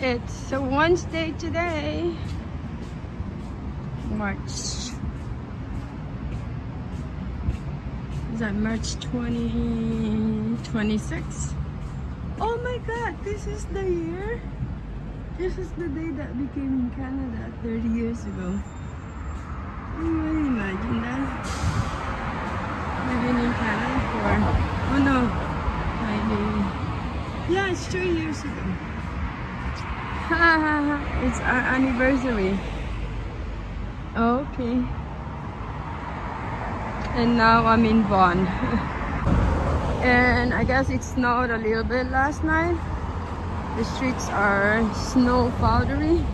It's a Wednesday today, March. Is that March 2026? Oh my God, this is the year. This is the day that became in Canada 30 years ago. Can you really imagine that? I've been in Canada for, oh no, maybe, yeah, it's 2 years ago. It's our anniversary. Okay. And now I'm in Vaughan. And I guess it snowed a little bit last night. The streets are snow powdery.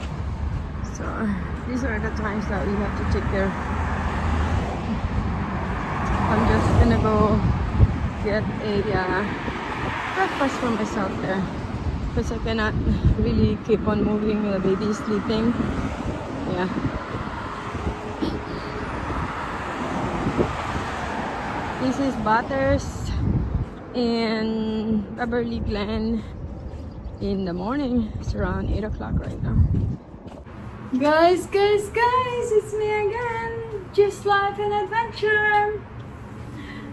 So these are the times that we have to take care. I'm just gonna go get a breakfast for myself there. Because I cannot really keep on moving. The baby is sleeping. Yeah. This is Butters in Beverly Glen in the morning. It's around 8 o'clock right now. Guys, it's me again. Just life and adventure.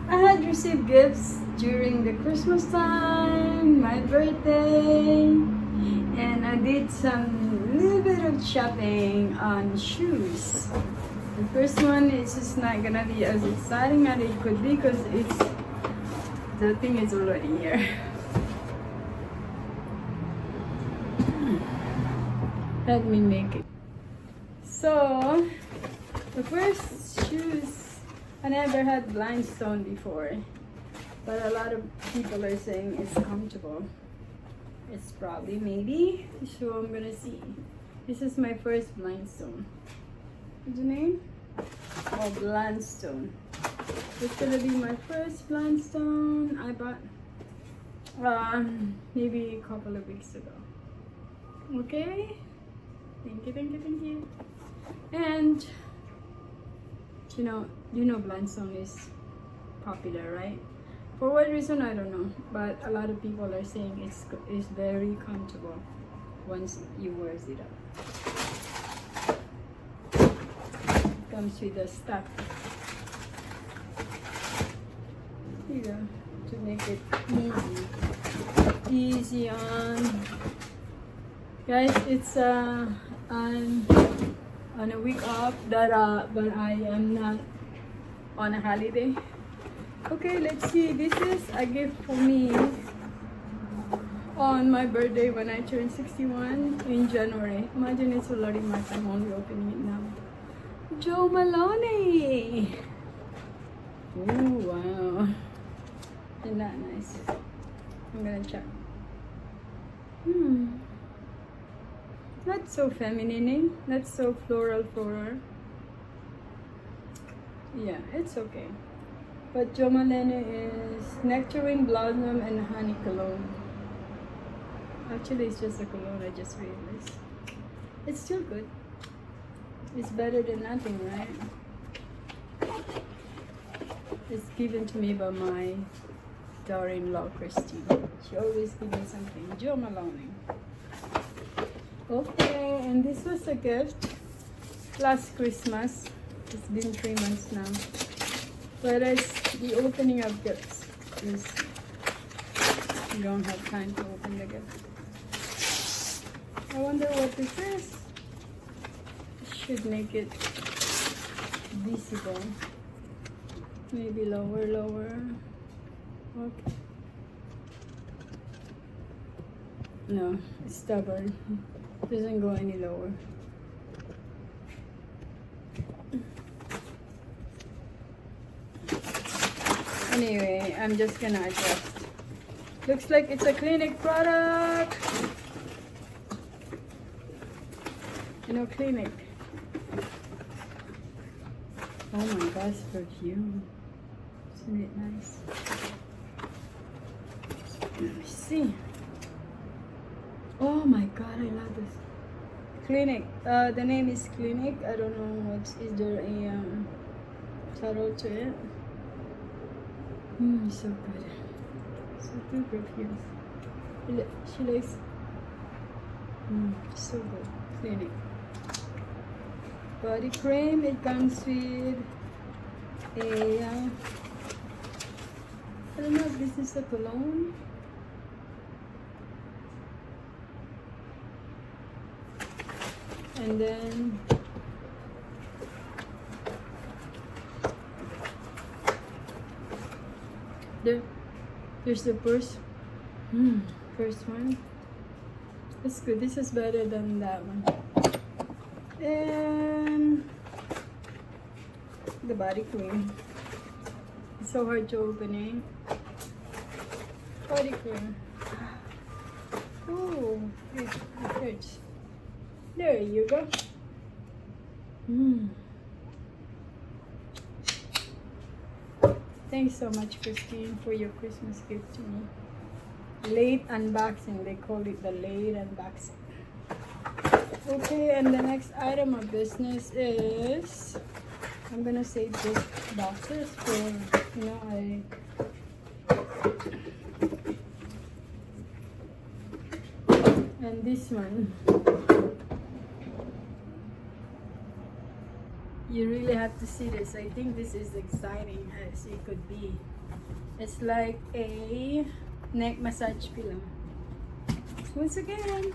I had received gifts during the Christmas time, my birthday, and I did some little bit of shopping on shoes. The first one is just not gonna be as exciting as it could be because the thing is already here. Let me make it. So the first shoes, I never had blindstone before, but a lot of people are saying it's comfortable. It's probably maybe, so I'm gonna see. This is my first blindstone. What's the name? Oh, Blindstone. It's gonna be my first Blindstone. I bought maybe a couple of weeks ago. Okay. Thank you. And you know Blindstone is popular, right? For what reason I don't know, but a lot of people are saying it's very comfortable once you wear it up. Comes with the stuff. Here you go, to make it easy on. Guys, it's I'm on a week off that but I am not on a holiday. Okay, let's see. This is a gift for me on my birthday when I turned 61 in January. Imagine it's already March. I'm only opening it now. Joe Maloney. Oh wow, isn't that nice? I'm gonna check. Not so feminine, not so floral. Yeah, it's okay. But Joe Maloney is nectarine, blossom, and honey cologne. Actually, it's just a cologne. I just realized. It's still good. It's better than nothing, right? It's given to me by my daughter-in-law, Christine. She always gives me something. Joe Maloney. Okay, and this was a gift last Christmas. It's been 3 months now. Whereas the opening of gifts is, you don't have time to open the gift. I wonder what this is. Should make it visible. Maybe lower. Okay. No, it's stubborn. Doesn't go any lower. Anyway, I'm just gonna adjust. Looks like it's a Clinique product. You know, Clinique. Oh my gosh, perfume. Isn't it nice? Let me see. Oh my god, I love this. Clinique. The name is Clinique. I don't know what is there a title to it. So good. So two perfumes. She likes So good. Clinic. Body cream. It comes with a I don't know if this is a cologne. And then there's the first one. That's good. This is better than that one. And the body cream. It's so hard to open it. Body cream. Oh, it hurts. There you go. Thanks so much, Christine, for your Christmas gift to me. Late unboxing. They call it the late unboxing. Okay, and the next item of business is, I'm gonna save this boxes for, and this one. You really have to see this. I think this is exciting as it could be. It's like a neck massage pillow. Once again,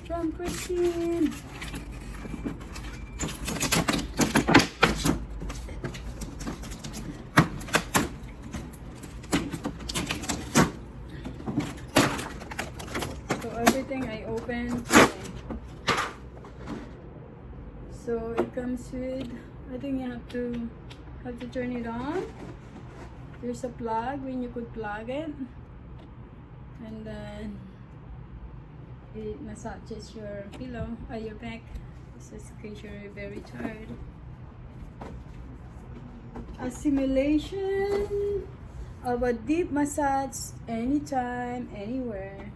from Christine. So everything I opened today. So it comes with, I think you have to turn it on. There's a plug when you could plug it, and then it massages your pillow or your back. This is in case you're very tired. A simulation of a deep massage anytime, anywhere.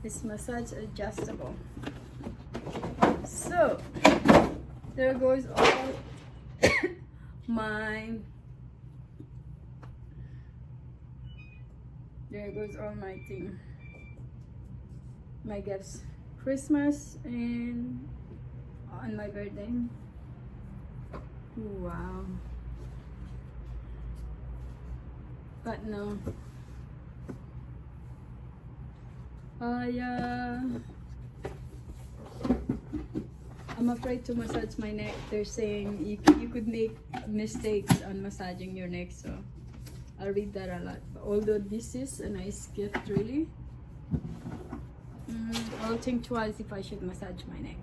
It's massage adjustable. So there goes all my thing, my gifts, Christmas and on my birthday. Wow. But no, I'm afraid to massage my neck. They're saying you could make mistakes on massaging your neck, so I'll read that a lot. But although this is a nice gift, really, I'll think twice if I should massage my neck.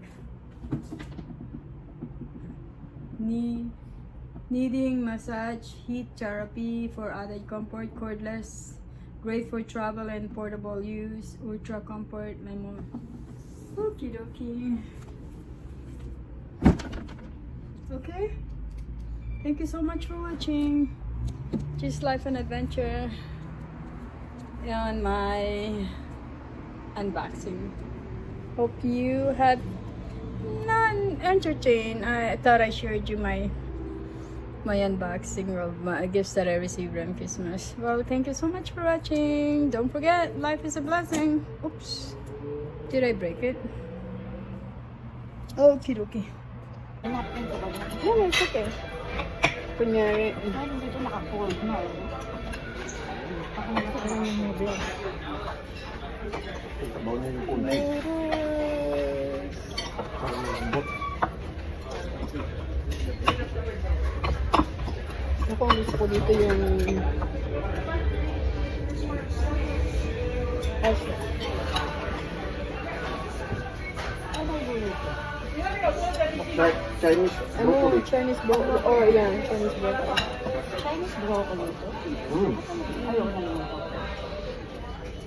Needing massage, heat therapy for added comfort, cordless, great for travel and portable use, ultra comfort, memo. Okie dokie. Okay, thank you so much for watching Just Life and Adventure on my unboxing. Hope you have entertained. I thought I shared you my unboxing of my gifts that I received on Christmas. Well, thank you so much for watching. Don't forget, life is a blessing. Oops, did I break it? Okie dokie. No, it's okay. Kunyari. Dito naka-fold na. Ako, ang gusto ko dito yung Chinese broccoli. Chinese broccoli. Oh, yeah, Chinese broccoli. Chinese broccoli ito? Ayaw na yun.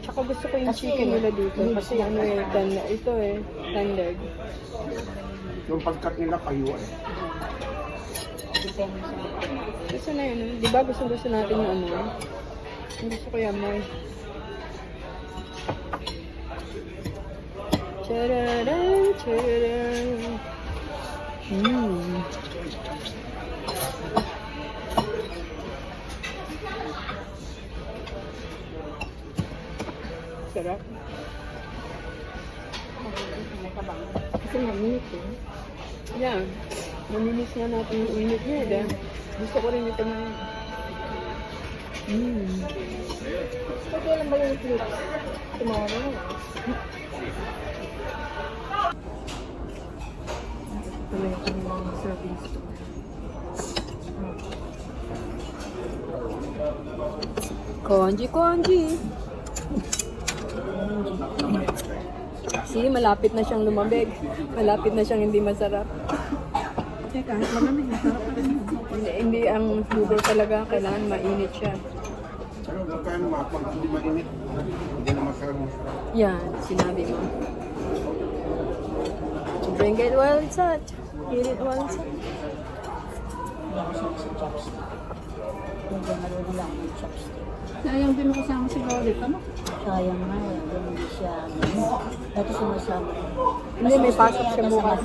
Tsaka gusto ko yung chicken nila dito. Kasi ano ito tender. Yung pagkat nila kayuan. Gusto na yun. Di ba gusto natin yung ano? Gusto ko yung amoy. Chararan, chararan. Sarap. Kasi mainit eh. Yeah. Namimiss nga natin yung init niya. Dahil gusto ko rin ito ngayon. Okay lang ba yung clips? Tomorrow. Tuloy ko yung mga serving store. Congee. See, malapit na siyang lumambig. Malapit na siyang hindi masarap. Teka, malamig. Masarap pa rin. Hindi ang sugar talaga. Kailangan mainit siya. Pero magkano pag hindi mainit, hindi na masarap. Yan, sinabi mo. Drink it while it's hot. Eat it while it's hot. Hindi marunong lang yung chopstick. Sayang din mo kasama si Lolit, ano? Sayang nga eh. Hindi siya. Dati sumasama. Hindi, may pasok siya bukas.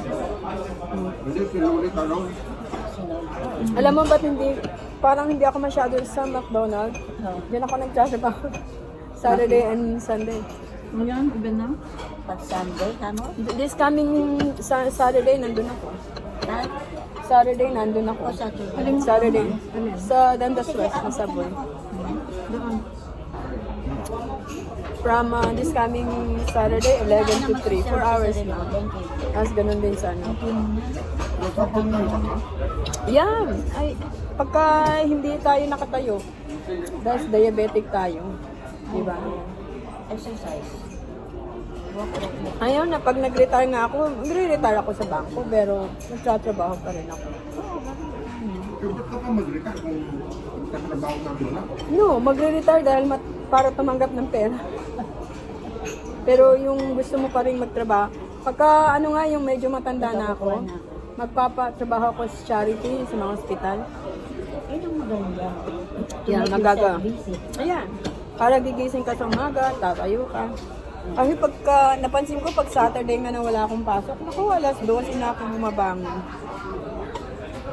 Hindi, sinulit ano? Alam mo ba't hindi, parang hindi ako masyado sa McDonald's. Diyan ako nagsasabaw. Saturday and Sunday. Ngayon, iba na? Pag Sunday, ano? This coming Saturday, nandun ako. Ha? Saturday, nandun ako. O Saturday. Saturday. Sa Dandas West, sa Subway. Doon. From this coming Saturday, 11 to 3. 4 hours na. Thank you. Tapos ganun din sa ano. Masarap na yun. Yeah. Ay, pagka hindi tayo nakatayo, dahil diabetic tayo. Diba? Exercise. Ayaw na, pag nag-retire nga ako, magre-retire ako sa bangko, pero nagtatrabaho pa rin ako. Pero ba't ka pa mag-retire kung nagtatrabaho na doon ako? No, magre-retire dahil para tumanggap ng pera. Pero yung gusto mo pa rin magtrabaho, pagka ano nga yung medyo matanda na ako, magpapatrabaho ako sa charity, sa mga hospital. Ayun ang maganda. Yan, magaga. Ayan, para gigising ka sa umaga, tatayo ka. Kasi pagka, napansin ko pag Saturday nga na wala akong pasok, naku, alas 12 na ako bumabangon.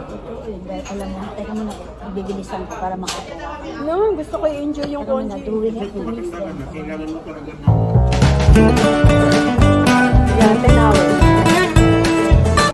Ito eh. Dahil alam mo, teka mo na, bibilisan ko para makakuha. No, gusto ko i-enjoy yung Teka mo na, congee. 2 weeks. Kailangan mo talaga ng